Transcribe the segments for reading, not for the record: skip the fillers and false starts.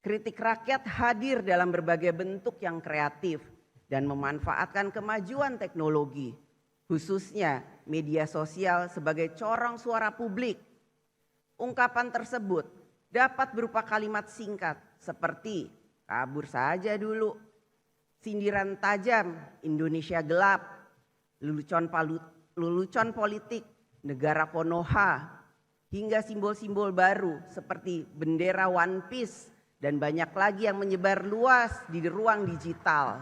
Kritik rakyat hadir dalam berbagai bentuk yang kreatif dan memanfaatkan kemajuan teknologi, khususnya media sosial sebagai corong suara publik. Ungkapan tersebut dapat berupa kalimat singkat seperti kabur saja dulu, sindiran tajam, Indonesia gelap, lelucon politik, negara Konoha, hingga simbol-simbol baru seperti bendera One Piece dan banyak lagi yang menyebar luas di ruang digital.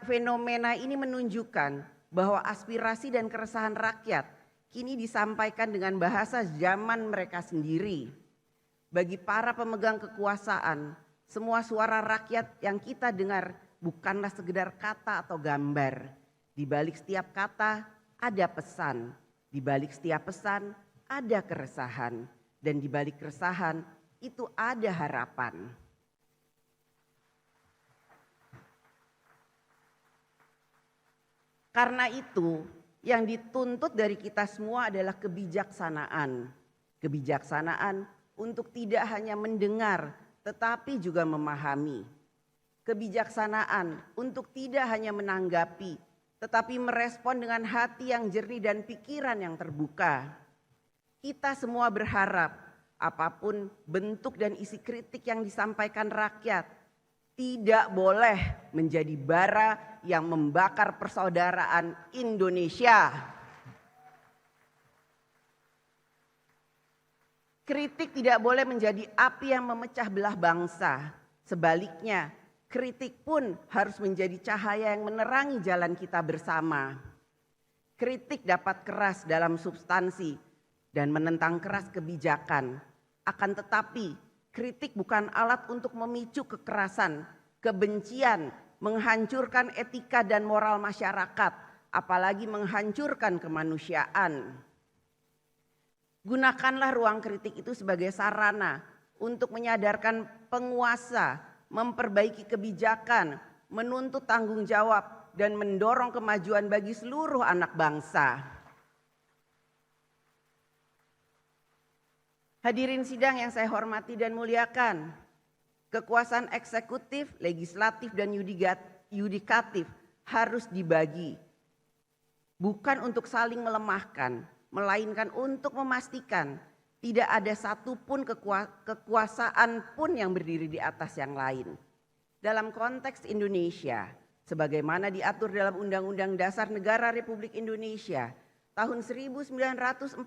Fenomena ini menunjukkan bahwa aspirasi dan keresahan rakyat kini disampaikan dengan bahasa zaman mereka sendiri. Bagi para pemegang kekuasaan, semua suara rakyat yang kita dengar bukanlah sekedar kata atau gambar. Di balik setiap kata ada pesan, di balik setiap pesan ada keresahan, dan di balik keresahan itu ada harapan. Karena itu, yang dituntut dari kita semua adalah kebijaksanaan. Kebijaksanaan untuk tidak hanya mendengar, tetapi juga memahami. Kebijaksanaan untuk tidak hanya menanggapi, tetapi merespon dengan hati yang jernih dan pikiran yang terbuka. Kita semua berharap apapun bentuk dan isi kritik yang disampaikan rakyat tidak boleh menjadi bara yang membakar persaudaraan Indonesia. Kritik tidak boleh menjadi api yang memecah belah bangsa. Sebaliknya, kritik pun harus menjadi cahaya yang menerangi jalan kita bersama. Kritik dapat keras dalam substansi dan menentang keras kebijakan. Akan tetapi, kritik bukan alat untuk memicu kekerasan, kebencian, menghancurkan etika dan moral masyarakat, apalagi menghancurkan kemanusiaan. Gunakanlah ruang kritik itu sebagai sarana untuk menyadarkan penguasa, memperbaiki kebijakan, menuntut tanggung jawab, dan mendorong kemajuan bagi seluruh anak bangsa. Hadirin sidang yang saya hormati dan muliakan, kekuasaan eksekutif, legislatif, dan yudikatif harus dibagi. Bukan untuk saling melemahkan, melainkan untuk memastikan tidak ada satupun kekuasaan pun yang berdiri di atas yang lain. Dalam konteks Indonesia, sebagaimana diatur dalam Undang-Undang Dasar Negara Republik Indonesia tahun 1945,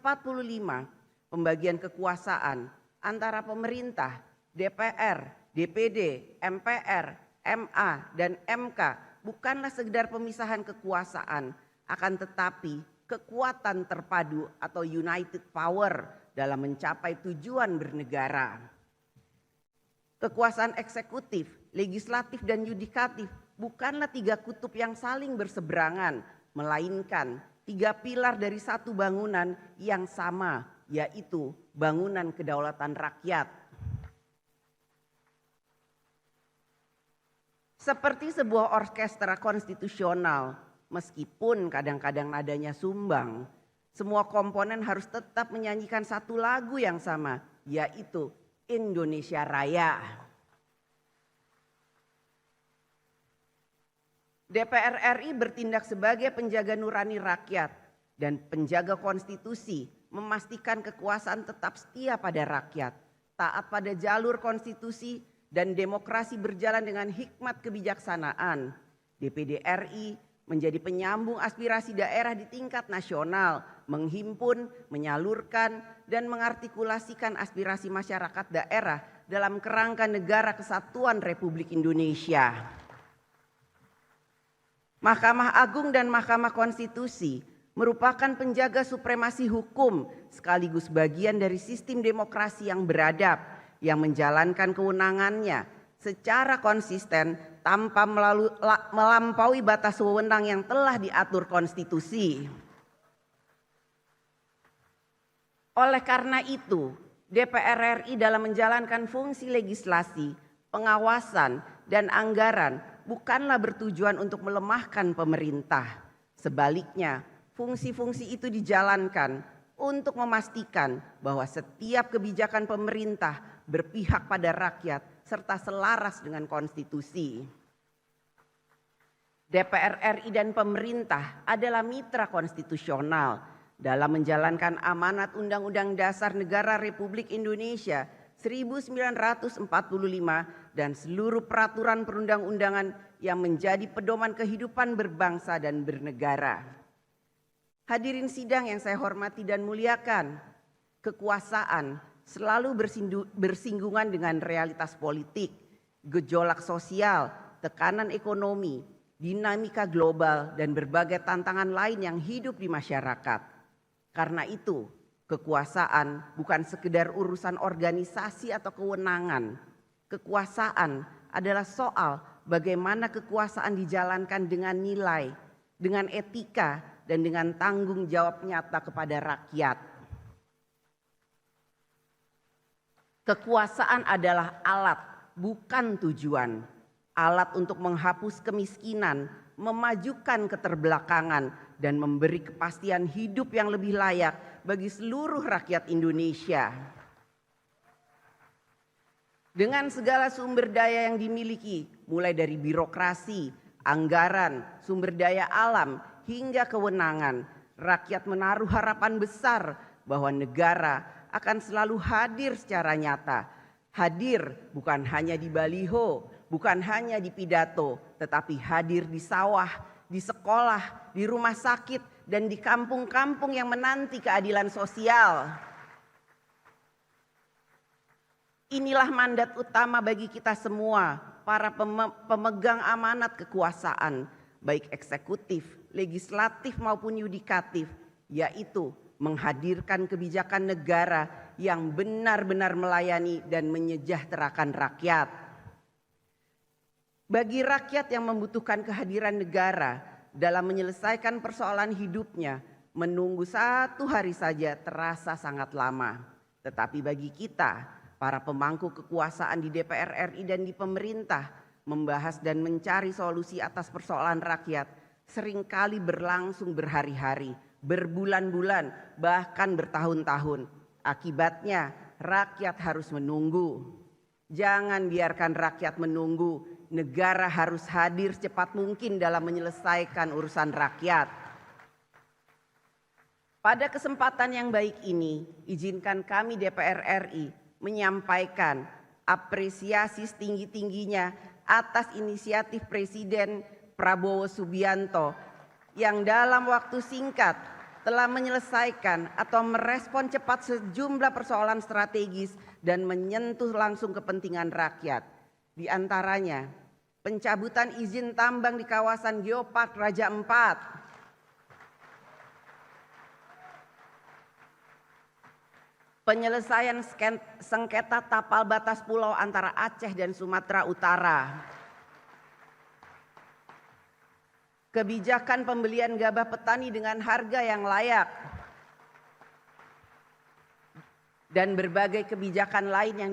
pembagian kekuasaan antara pemerintah, DPR, DPD, MPR, MA, dan MK bukanlah sekedar pemisahan kekuasaan, akan tetapi kekuatan terpadu atau united power dalam mencapai tujuan bernegara. Kekuasaan eksekutif, legislatif, dan yudikatif bukanlah tiga kutub yang saling berseberangan, melainkan tiga pilar dari satu bangunan yang sama, yaitu bangunan kedaulatan rakyat. Seperti sebuah orkestra konstitusional, meskipun kadang-kadang nadanya sumbang, semua komponen harus tetap menyanyikan satu lagu yang sama, yaitu Indonesia Raya. DPR RI bertindak sebagai penjaga nurani rakyat dan penjaga konstitusi, memastikan kekuasaan tetap setia pada rakyat, taat pada jalur konstitusi, dan demokrasi berjalan dengan hikmat kebijaksanaan. DPD RI menjadi penyambung aspirasi daerah di tingkat nasional, menghimpun, menyalurkan, dan mengartikulasikan aspirasi masyarakat daerah dalam kerangka Negara Kesatuan Republik Indonesia. Mahkamah Agung dan Mahkamah Konstitusi merupakan penjaga supremasi hukum sekaligus bagian dari sistem demokrasi yang beradab yang menjalankan kewenangannya secara konsisten tanpa melampaui batas wewenang yang telah diatur konstitusi. Oleh karena itu, DPR RI dalam menjalankan fungsi legislasi, pengawasan, dan anggaran bukanlah bertujuan untuk melemahkan pemerintah. Sebaliknya, fungsi-fungsi itu dijalankan untuk memastikan bahwa setiap kebijakan pemerintah berpihak pada rakyat, serta selaras dengan konstitusi. DPR RI dan pemerintah adalah mitra konstitusional dalam menjalankan amanat Undang-Undang Dasar Negara Republik Indonesia 1945 dan seluruh peraturan perundang-undangan yang menjadi pedoman kehidupan berbangsa dan bernegara. Hadirin sidang yang saya hormati dan muliakan, kekuasaan selalu bersinggungan dengan realitas politik, gejolak sosial, tekanan ekonomi, dinamika global, dan berbagai tantangan lain yang hidup di masyarakat. Karena itu, kekuasaan bukan sekedar urusan organisasi atau kewenangan. Kekuasaan adalah soal bagaimana kekuasaan dijalankan dengan nilai, dengan etika, dan dengan tanggung jawab nyata kepada rakyat. Kekuasaan adalah alat, bukan tujuan. Alat untuk menghapus kemiskinan, memajukan keterbelakangan, dan memberi kepastian hidup yang lebih layak bagi seluruh rakyat Indonesia. Dengan segala sumber daya yang dimiliki, mulai dari birokrasi, anggaran, sumber daya alam, hingga kewenangan, rakyat menaruh harapan besar bahwa negara akan selalu hadir secara nyata. Hadir bukan hanya di baliho, bukan hanya di pidato, tetapi hadir di sawah, di sekolah, di rumah sakit, dan di kampung-kampung yang menanti keadilan sosial. Inilah mandat utama bagi kita semua, para pemegang amanat kekuasaan, baik eksekutif, legislatif maupun yudikatif, yaitu menghadirkan kebijakan negara yang benar-benar melayani dan menyejahterakan rakyat. Bagi rakyat yang membutuhkan kehadiran negara dalam menyelesaikan persoalan hidupnya, menunggu satu hari saja terasa sangat lama. Tetapi bagi kita, para pemangku kekuasaan di DPR RI dan di pemerintah, membahas dan mencari solusi atas persoalan rakyat seringkali berlangsung berhari-hari, berbulan-bulan, bahkan bertahun-tahun. Akibatnya rakyat harus menunggu. Jangan biarkan rakyat menunggu. Negara harus hadir secepat mungkin dalam menyelesaikan urusan rakyat. Pada kesempatan yang baik ini, izinkan kami DPR RI menyampaikan apresiasi setinggi-tingginya atas inisiatif Presiden Prabowo Subianto yang dalam waktu singkat telah menyelesaikan atau merespon cepat sejumlah persoalan strategis dan menyentuh langsung kepentingan rakyat. Di antaranya, pencabutan izin tambang di kawasan Geopark Raja Ampat, penyelesaian sengketa tapal batas pulau antara Aceh dan Sumatera Utara, kebijakan pembelian gabah petani dengan harga yang layak, dan berbagai kebijakan lain yang